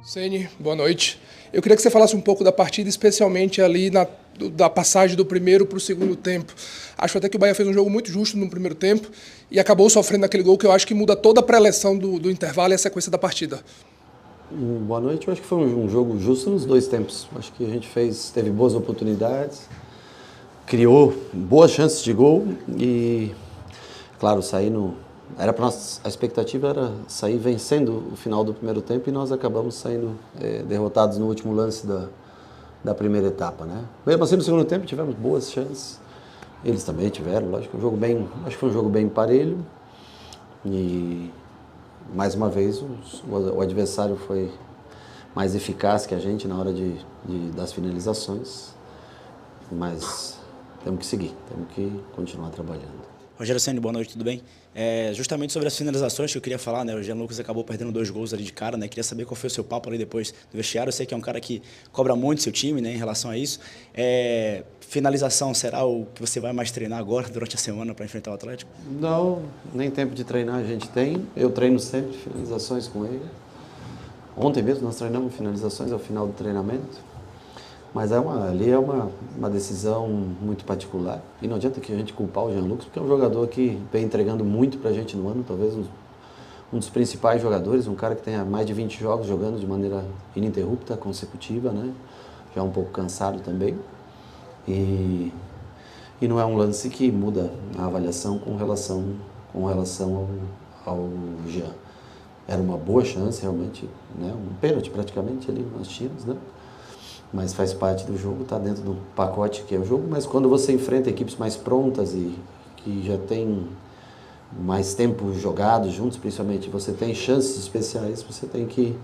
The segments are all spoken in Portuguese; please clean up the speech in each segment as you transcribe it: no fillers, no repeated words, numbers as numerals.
Ceni, boa noite. Eu queria que você falasse um pouco da partida, especialmente ali da passagem do primeiro para o segundo tempo. Acho até que o Bahia fez um jogo muito justo no primeiro tempo e acabou sofrendo aquele gol que eu acho que muda toda a pré-eleção do intervalo e a sequência da partida. Boa noite. Eu acho que foi um jogo justo nos dois tempos. Acho que a gente teve boas oportunidades, criou boas chances de gol e, claro, era para nós, a expectativa era sair vencendo o final do primeiro tempo e nós acabamos saindo derrotados no último lance da primeira etapa, né? Mesmo assim, no segundo tempo tivemos boas chances, eles também tiveram, lógico, acho que foi um jogo bem parelho e, mais uma vez, o adversário foi mais eficaz que a gente na hora das finalizações, mas temos que seguir, temos que continuar trabalhando. Rogério Ceni, boa noite, tudo bem? Justamente sobre as finalizações que eu queria falar, né? O Jean Lucas acabou perdendo 2 gols ali de cara, né? Queria saber qual foi o seu papo ali depois do vestiário. Eu sei que é um cara que cobra muito seu time, né? Em relação a isso. Finalização será o que você vai mais treinar agora, durante a semana, para enfrentar o Atlético? Não, nem tempo de treinar a gente tem. Eu treino sempre finalizações com ele. Ontem mesmo nós treinamos finalizações ao final do treinamento. Mas ali é uma decisão muito particular. E não adianta que a gente culpar o Jean Lucas, porque é um jogador que vem entregando muito pra gente no ano, talvez um dos principais jogadores, um cara que tem mais de 20 jogos jogando de maneira ininterrupta, consecutiva, né? Já um pouco cansado também. E não é um lance que muda a avaliação com relação ao Jean. Era uma boa chance, realmente, né? Um pênalti praticamente ali nós tínhamos, né? Mas faz parte do jogo, está dentro do pacote que é o jogo, mas quando você enfrenta equipes mais prontas e que já tem mais tempo jogado juntos, principalmente, você tem chances especiais, você tem que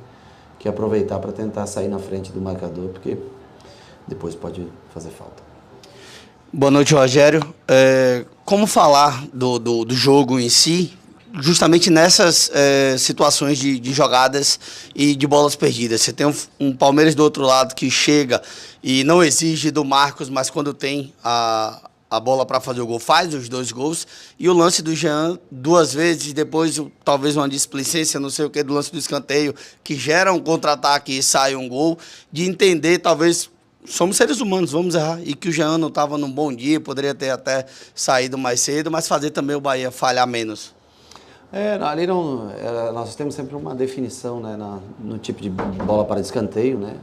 aproveitar para tentar sair na frente do marcador, porque depois pode fazer falta. Boa noite, Rogério. Como falar do jogo em si, justamente nessas situações de jogadas e de bolas perdidas? Você tem um Palmeiras do outro lado que chega e não exige do Marcos, mas quando tem a bola para fazer o gol, faz os 2 gols. E o lance do Jean 2 vezes, depois talvez uma displicência, não sei o que, do lance do escanteio, que gera um contra-ataque e sai um gol. De entender, talvez, somos seres humanos, vamos errar, e que o Jean não estava num bom dia, poderia ter até saído mais cedo, mas fazer também o Bahia falhar menos. Ali nós temos sempre uma definição, né, no tipo de bola para escanteio, né?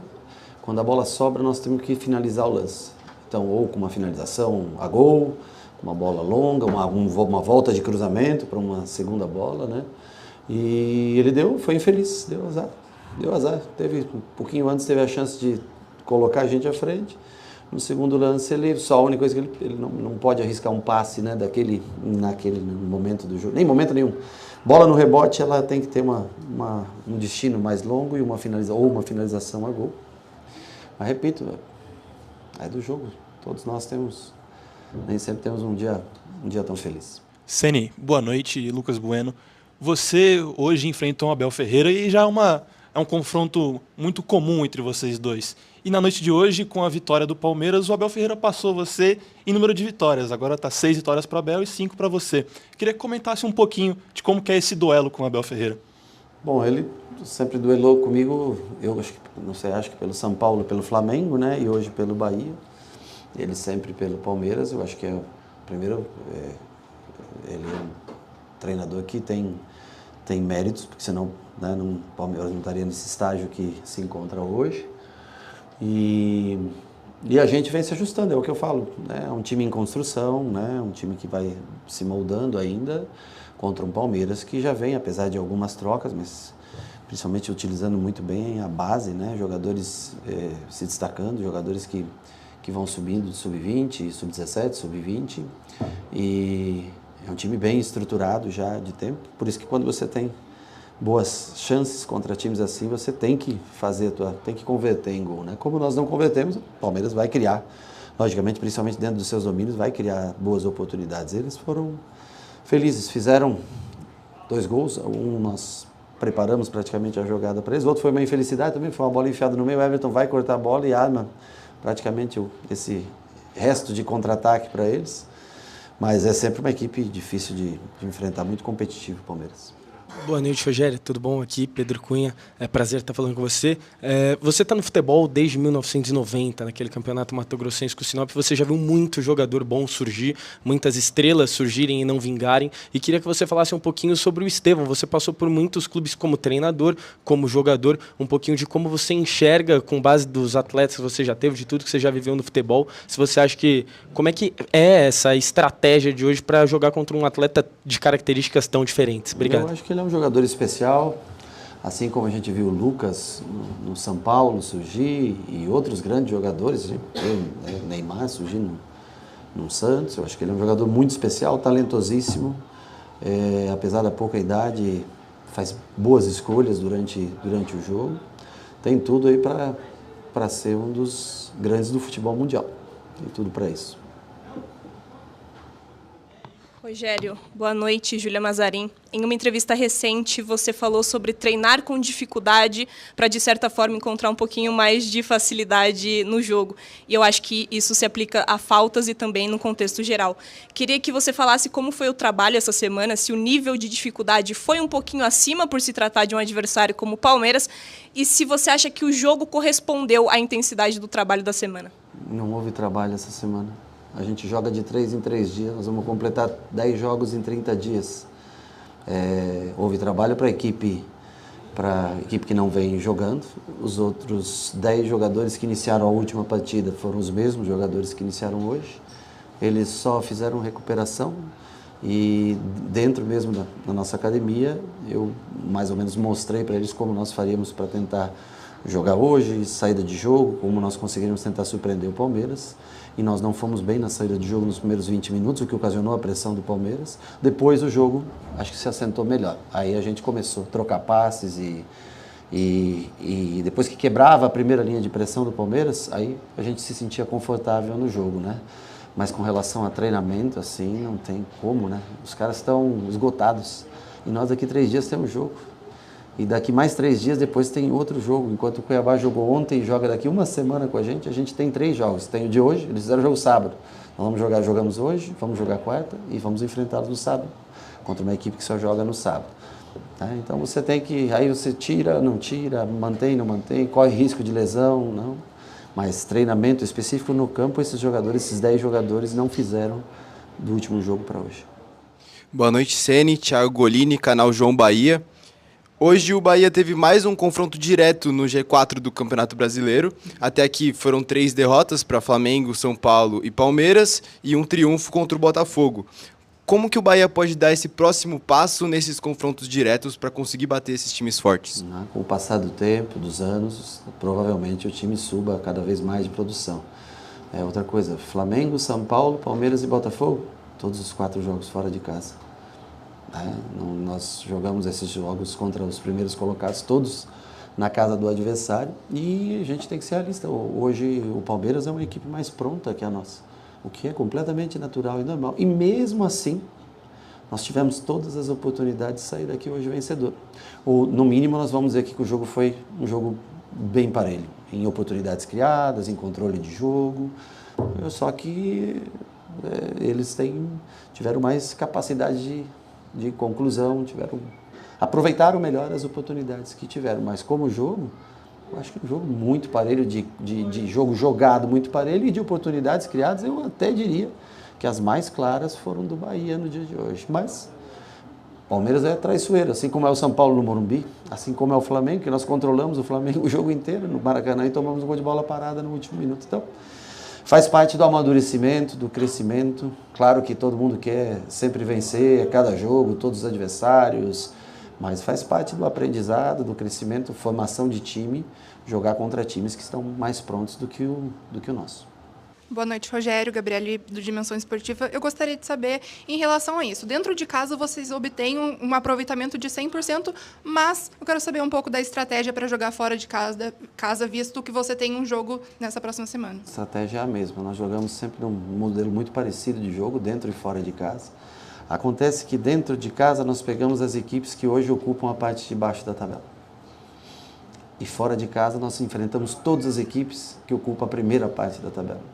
Quando a bola sobra, nós temos que finalizar o lance. Então, ou com uma finalização a gol, uma bola longa, uma volta de cruzamento para uma segunda bola, né? E ele foi infeliz, deu azar. Um pouquinho antes teve a chance de colocar a gente à frente. No segundo lance, só a única coisa que ele não pode arriscar um passe, né, naquele momento do jogo, nem momento nenhum. Bola no rebote, ela tem que ter um destino mais longo e uma finalização a gol. Mas repito, é do jogo. Todos nós nem sempre temos um dia tão feliz. Ceni, boa noite, Lucas Bueno. Você hoje enfrentou o Abel Ferreira e já é um confronto muito comum entre vocês dois. E na noite de hoje, com a vitória do Palmeiras, o Abel Ferreira passou você em número de vitórias. Agora está 6 vitórias para o Abel e 5 para você. Queria que comentasse um pouquinho de como que é esse duelo com o Abel Ferreira. Bom, ele sempre duelou comigo, acho que pelo São Paulo, pelo Flamengo, né? E hoje pelo Bahia. Ele sempre pelo Palmeiras. Eu acho que primeiro, ele é um treinador que tem méritos, porque senão, né, o Palmeiras não estaria nesse estágio que se encontra hoje. E a gente vem se ajustando, é o que eu falo, né? É um time em construção, né? Um time que vai se moldando ainda contra um Palmeiras que já vem, apesar de algumas trocas, mas principalmente utilizando muito bem a base, né? Jogadores se destacando, jogadores que vão subindo de sub-20, sub-17, sub-20, e é um time bem estruturado já de tempo, por isso que quando você tem boas chances contra times assim, você tem que tem que converter em gol, né? Como nós não convertemos, o Palmeiras vai criar, logicamente, principalmente dentro dos seus domínios, vai criar boas oportunidades. Eles foram felizes, fizeram 2 gols, nós preparamos praticamente a jogada para eles, o outro foi uma infelicidade também, foi uma bola enfiada no meio, o Everton vai cortar a bola e arma praticamente esse resto de contra-ataque para eles, mas é sempre uma equipe difícil de enfrentar, muito competitivo o Palmeiras. Boa noite, Rogério. Tudo bom? Aqui, Pedro Cunha. É prazer estar falando com você. Você está no futebol desde 1990, naquele campeonato mato-grossense com o Sinop. Você já viu muito jogador bom surgir, muitas estrelas surgirem e não vingarem. E queria que você falasse um pouquinho sobre o Estevão. Você passou por muitos clubes como treinador, como jogador, um pouquinho de como você enxerga, com base dos atletas que você já teve, de tudo que você já viveu no futebol. Se você acha que... Como é que é essa estratégia de hoje para jogar contra um atleta de características tão diferentes? Obrigado. Eu acho que ele é um jogador especial, assim como a gente viu o Lucas no São Paulo surgir e outros grandes jogadores, o Neymar surgir no Santos. Eu acho que ele é um jogador muito especial, talentosíssimo, apesar da pouca idade, faz boas escolhas durante o jogo. Tem tudo aí para ser um dos grandes do futebol mundial. Tem tudo para isso. Rogério, boa noite, Júlia Mazarin. Em uma entrevista recente, você falou sobre treinar com dificuldade para, de certa forma, encontrar um pouquinho mais de facilidade no jogo. E eu acho que isso se aplica a faltas e também no contexto geral. Queria que você falasse como foi o trabalho essa semana, se o nível de dificuldade foi um pouquinho acima por se tratar de um adversário como o Palmeiras, e se você acha que o jogo correspondeu à intensidade do trabalho da semana. Não houve trabalho essa semana. A gente joga de 3 em 3 dias, nós vamos completar 10 jogos em 30 dias. Houve trabalho para a equipe que não vem jogando. Os outros 10 jogadores que iniciaram a última partida foram os mesmos jogadores que iniciaram hoje. Eles só fizeram recuperação e dentro mesmo da nossa academia, eu mais ou menos mostrei para eles como nós faríamos para tentar jogar hoje, saída de jogo, como nós conseguiríamos tentar surpreender o Palmeiras. E nós não fomos bem na saída de jogo nos primeiros 20 minutos, o que ocasionou a pressão do Palmeiras. Depois o jogo, acho que se assentou melhor. Aí a gente começou a trocar passes e depois que quebrava a primeira linha de pressão do Palmeiras, aí a gente se sentia confortável no jogo, né? Mas com relação a treinamento, assim, não tem como, né? Os caras estão esgotados. E nós daqui 3 dias temos jogo. E daqui mais 3 dias depois tem outro jogo. Enquanto o Cuiabá jogou ontem e joga daqui uma semana com a gente tem 3 jogos. Tem o de hoje, eles fizeram o jogo sábado. Nós jogamos hoje, vamos jogar quarta e vamos enfrentá-los no sábado, contra uma equipe que só joga no sábado. Então você tem que, aí você tira, não tira, mantém, não mantém, corre risco de lesão, não. Mas treinamento específico no campo, esses 10 jogadores não fizeram do último jogo para hoje. Boa noite, Ceni, Thiago Golini, canal João Bahia. Hoje o Bahia teve mais um confronto direto no G4 do Campeonato Brasileiro. Até aqui foram 3 derrotas para Flamengo, São Paulo e Palmeiras e um triunfo contra o Botafogo. Como que o Bahia pode dar esse próximo passo nesses confrontos diretos para conseguir bater esses times fortes? Com o passar do tempo, dos anos, provavelmente o time suba cada vez mais de produção. Outra coisa, Flamengo, São Paulo, Palmeiras e Botafogo, todos os 4 jogos fora de casa. Nós jogamos esses jogos contra os primeiros colocados, todos na casa do adversário, e a gente tem que ser realista. Hoje o Palmeiras é uma equipe mais pronta que a nossa, o que é completamente natural e normal. E mesmo assim, nós tivemos todas as oportunidades de sair daqui hoje vencedor. Ou, no mínimo, nós vamos dizer aqui que o jogo foi um jogo bem parelho, em oportunidades criadas, em controle de jogo, só que eles tiveram mais capacidade de conclusão, aproveitaram melhor as oportunidades que tiveram. Mas como jogo, eu acho que um jogo muito parelho, de jogo jogado muito parelho e de oportunidades criadas, eu até diria que as mais claras foram do Bahia no dia de hoje. Mas o Palmeiras é traiçoeiro, assim como é o São Paulo no Morumbi, assim como é o Flamengo, que nós controlamos o Flamengo o jogo inteiro no Maracanã e tomamos um gol de bola parada no último minuto. Então, faz parte do amadurecimento, do crescimento. Claro que todo mundo quer sempre vencer cada jogo, todos os adversários, mas faz parte do aprendizado, do crescimento, formação de time, jogar contra times que estão mais prontos do que o nosso. Boa noite, Rogério, Gabriele do Dimensão Esportiva. Eu gostaria de saber, em relação a isso, dentro de casa vocês obtêm um aproveitamento de 100%, mas eu quero saber um pouco da estratégia para jogar fora de casa, visto que você tem um jogo nessa próxima semana. A estratégia é a mesma, nós jogamos sempre num modelo muito parecido de jogo, dentro e fora de casa. Acontece que dentro de casa nós pegamos as equipes que hoje ocupam a parte de baixo da tabela. E fora de casa nós enfrentamos todas as equipes que ocupam a primeira parte da tabela.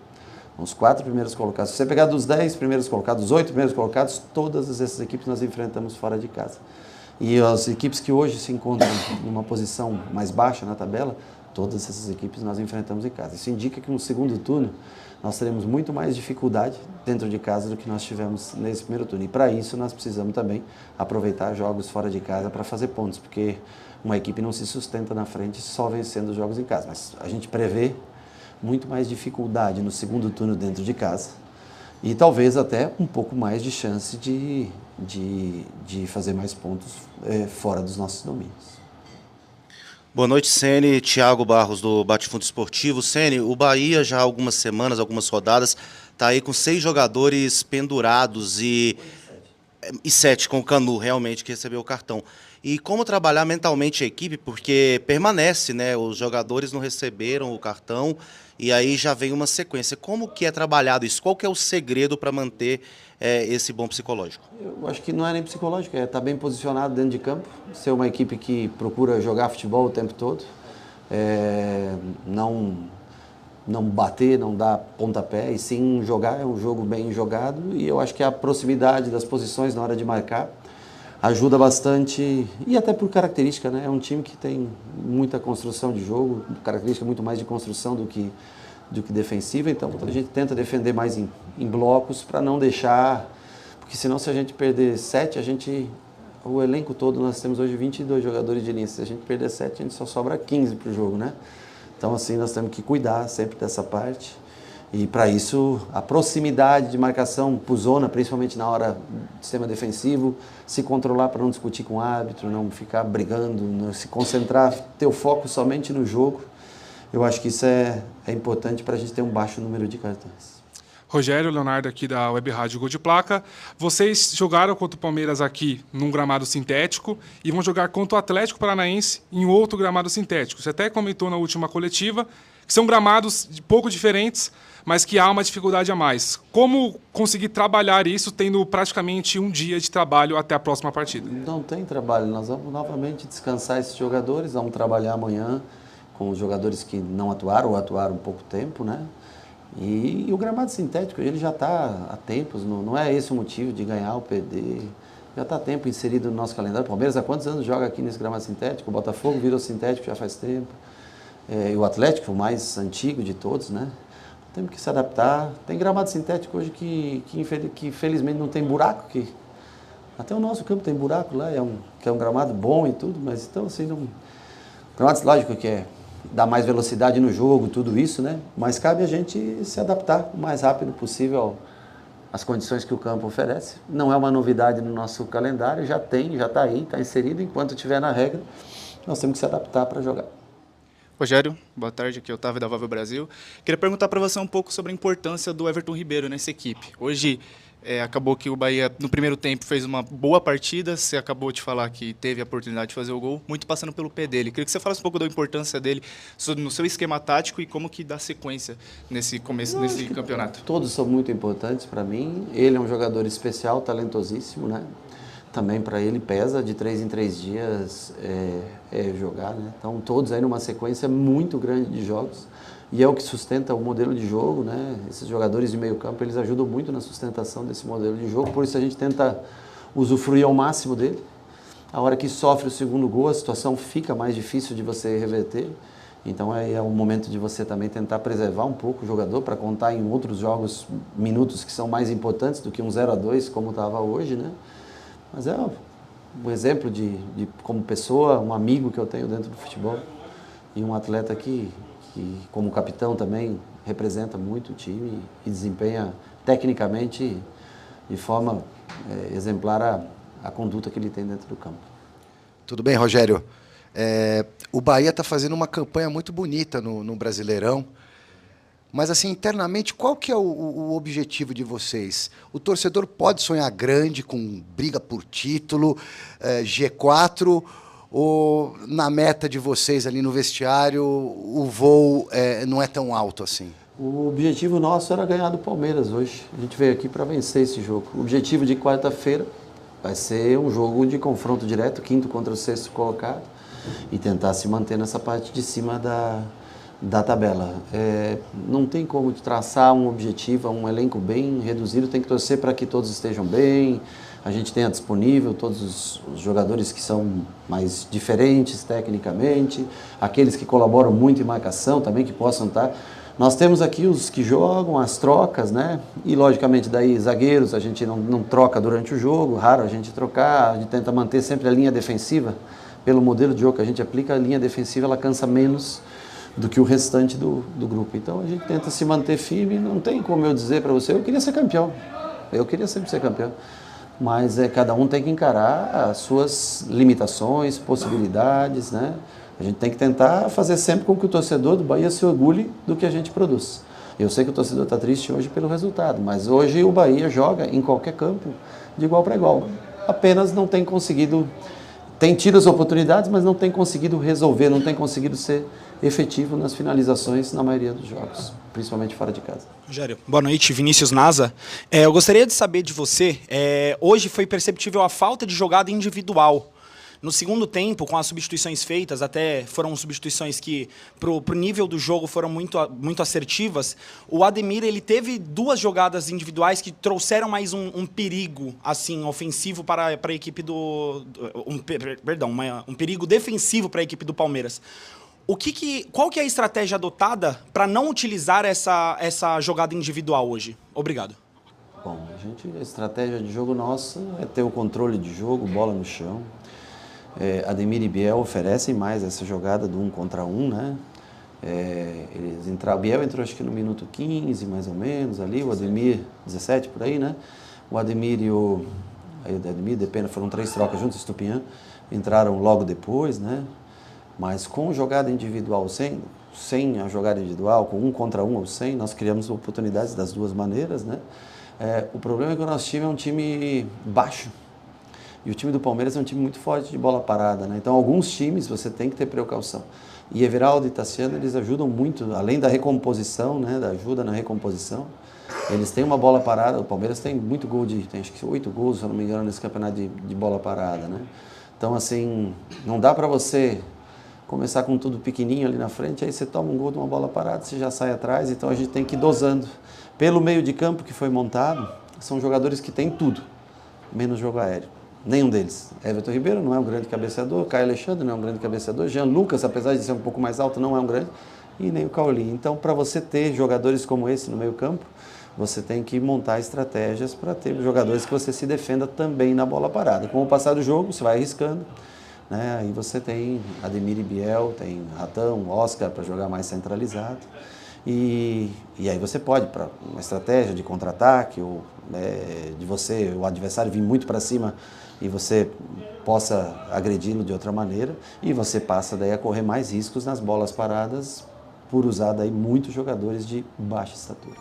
Os 4 primeiros colocados. Se você pegar dos 10 primeiros colocados, os 8 primeiros colocados, todas essas equipes nós enfrentamos fora de casa. E as equipes que hoje se encontram numa posição mais baixa na tabela, todas essas equipes nós enfrentamos em casa. Isso indica que no segundo turno nós teremos muito mais dificuldade dentro de casa do que nós tivemos nesse primeiro turno. E para isso nós precisamos também aproveitar jogos fora de casa para fazer pontos, porque uma equipe não se sustenta na frente só vencendo os jogos em casa. Mas a gente prevê muito mais dificuldade no segundo turno dentro de casa e talvez até um pouco mais de chance de fazer mais pontos fora dos nossos domínios. Boa noite, Ceni. Thiago Barros, do Bate-Fundo Esportivo. Ceni, o Bahia já há algumas semanas, algumas rodadas, está aí com 6 jogadores pendurados e 7 com o Canu, realmente, que recebeu o cartão. E como trabalhar mentalmente a equipe, porque permanece, né? Os jogadores não receberam o cartão e aí já vem uma sequência. Como que é trabalhado isso? Qual que é o segredo para manter esse bom psicológico? Eu acho que não é nem psicológico, é estar bem posicionado dentro de campo, ser uma equipe que procura jogar futebol o tempo todo, não bater, não dar pontapé, e sim jogar, é um jogo bem jogado, e eu acho que a proximidade das posições na hora de marcar ajuda bastante, e até por característica, né? É um time que tem muita construção de jogo, característica muito mais de construção do que defensiva, então a gente tenta defender mais em blocos para não deixar, porque senão se a gente perder 7, o elenco todo, nós temos hoje 22 jogadores de linha, se a gente perder 7, a gente só sobra 15 para o jogo, né? Então assim, nós temos que cuidar sempre dessa parte. E para isso, a proximidade de marcação por zona, principalmente na hora do sistema defensivo, se controlar para não discutir com o árbitro, não ficar brigando, não se concentrar, ter o foco somente no jogo. Eu acho que isso é importante para a gente ter um baixo número de cartões. Rogério, Leonardo aqui da Web Rádio Gol de Placa. Vocês jogaram contra o Palmeiras aqui num gramado sintético e vão jogar contra o Atlético Paranaense em outro gramado sintético. Você até comentou na última coletiva que são gramados pouco diferentes, mas que há uma dificuldade a mais. Como conseguir trabalhar isso tendo praticamente um dia de trabalho até a próxima partida? Não tem trabalho, nós vamos novamente descansar esses jogadores, vamos trabalhar amanhã com os jogadores que não atuaram ou atuaram pouco tempo, né? E o gramado sintético, ele já está há tempos, não é esse o motivo de ganhar ou perder, já está há tempo inserido no nosso calendário. O Palmeiras há quantos anos joga aqui nesse gramado sintético? O Botafogo virou sintético já faz tempo, e o Atlético, o mais antigo de todos, né? Temos que se adaptar. Tem gramado sintético hoje que infelizmente não tem buraco, que até o nosso campo tem buraco lá, que é um gramado bom e tudo, mas então assim, gramado lógico que dá mais velocidade no jogo, tudo isso, né? Mas cabe a gente se adaptar o mais rápido possível às condições que o campo oferece. Não é uma novidade no nosso calendário, já está aí, está inserido, enquanto estiver na regra, nós temos que se adaptar para jogar. Rogério, boa tarde, aqui é o Otávio da Valve Brasil. Queria perguntar para você um pouco sobre a importância do Everton Ribeiro nessa equipe. Hoje acabou que o Bahia, no primeiro tempo, fez uma boa partida, você acabou de falar que teve a oportunidade de fazer o gol, muito passando pelo pé dele. Queria que você falasse um pouco da importância dele no seu esquema tático e como que dá sequência nesse campeonato. Todos são muito importantes para mim. Ele é um jogador especial, talentosíssimo, né? Também para ele pesa, de 3 em 3 dias jogar, né? Então todos aí numa sequência muito grande de jogos, e é o que sustenta o modelo de jogo, né? Esses jogadores de meio campo, eles ajudam muito na sustentação desse modelo de jogo, por isso a gente tenta usufruir ao máximo dele. A hora que sofre o segundo gol, a situação fica mais difícil de você reverter, então é o momento de você também tentar preservar um pouco o jogador para contar em outros jogos minutos que são mais importantes do que um 0-2 como estava hoje, né? Mas é um exemplo de como pessoa, um amigo que eu tenho dentro do futebol e um atleta que como capitão também representa muito o time e desempenha tecnicamente de forma exemplar a conduta que ele tem dentro do campo. Tudo bem, Rogério? O Bahia está fazendo uma campanha muito bonita no Brasileirão. Mas, assim, internamente, qual que é o objetivo de vocês? O torcedor pode sonhar grande, com briga por título, G4, ou na meta de vocês ali no vestiário, o voo não é tão alto assim? O objetivo nosso era ganhar do Palmeiras hoje. A gente veio aqui para vencer esse jogo. O objetivo de quarta-feira vai ser um jogo de confronto direto, 5º contra o 6º colocado, e tentar se manter nessa parte de cima da tabela. Não tem como traçar um objetivo, um elenco bem reduzido, tem que torcer para que todos estejam bem, a gente tenha disponível todos os jogadores que são mais diferentes tecnicamente, aqueles que colaboram muito em marcação também, que possam estar. Nós temos aqui os que jogam, as trocas, né? E logicamente daí zagueiros a gente não troca durante o jogo, raro a gente trocar, a gente tenta manter sempre a linha defensiva. Pelo modelo de jogo que a gente aplica, a linha defensiva ela cansa menos do que o restante do grupo. Então a gente tenta se manter firme, não tem como eu dizer para você, eu queria ser campeão, eu queria sempre ser campeão. Mas cada um tem que encarar as suas limitações, possibilidades, né? A gente tem que tentar fazer sempre com que o torcedor do Bahia se orgulhe do que a gente produz. Eu sei que o torcedor está triste hoje pelo resultado, mas hoje o Bahia joga em qualquer campo de igual para igual. Apenas não tem conseguido, tem tido as oportunidades, mas não tem conseguido resolver, não tem conseguido ser efetivo nas finalizações na maioria dos jogos, principalmente fora de casa. Rogério, boa noite, Vinícius Naza. Eu gostaria de saber de você, hoje foi perceptível a falta de jogada individual. No segundo tempo, com as substituições feitas, até foram substituições que, pro nível do jogo, foram muito assertivas, o Ademir ele teve 2 jogadas individuais que trouxeram mais um perigo assim, ofensivo para a equipe um perigo defensivo para a equipe do Palmeiras. Qual que é a estratégia adotada para não utilizar essa jogada individual hoje? Obrigado. Bom, a estratégia de jogo nossa é ter o controle de jogo, bola no chão. Ademir e Biel oferecem mais essa jogada do 1 contra 1, né? O Biel entrou acho que no minuto 15, mais ou menos, ali, o Ademir 17, por aí, né? O Ademir e o Ademir, Depena, foram 3 trocas juntos, Estupiñán, entraram logo depois, né? Mas com jogada individual, sem a jogada individual, com 1 contra 1 ou sem, nós criamos oportunidades das duas maneiras, né? O problema é que o nosso time é um time baixo. E o time do Palmeiras é um time muito forte de bola parada, né? Então, alguns times você tem que ter precaução. E Everaldo e Tassiano, eles ajudam muito, além da recomposição, né? Da ajuda na recomposição. Eles têm uma bola parada, o Palmeiras tem muito gol, tem acho que 8 gols, se eu não me engano, nesse campeonato de bola parada, né? Então, assim, não dá para você começar com tudo pequenininho ali na frente, aí você toma um gol de uma bola parada, você já sai atrás, então a gente tem que ir dosando. Pelo meio de campo que foi montado, são jogadores que têm tudo, menos jogo aéreo. Nenhum deles. Everton Ribeiro não é um grande cabeceador, Caio Alexandre não é um grande cabeceador, Jean Lucas, apesar de ser um pouco mais alto, não é um grande, e nem o Caolinho. Então, para você ter jogadores como esse no meio campo, você tem que montar estratégias para ter jogadores que você se defenda também na bola parada. Com o passar do jogo, você vai arriscando, né? Aí você tem Ademir e Biel, tem Ratão, Oscar para jogar mais centralizado. E aí você pode, para uma estratégia de contra-ataque, ou de o adversário vir muito para cima e você possa agredi-lo de outra maneira, e você passa daí a correr mais riscos nas bolas paradas por usar daí muitos jogadores de baixa estatura.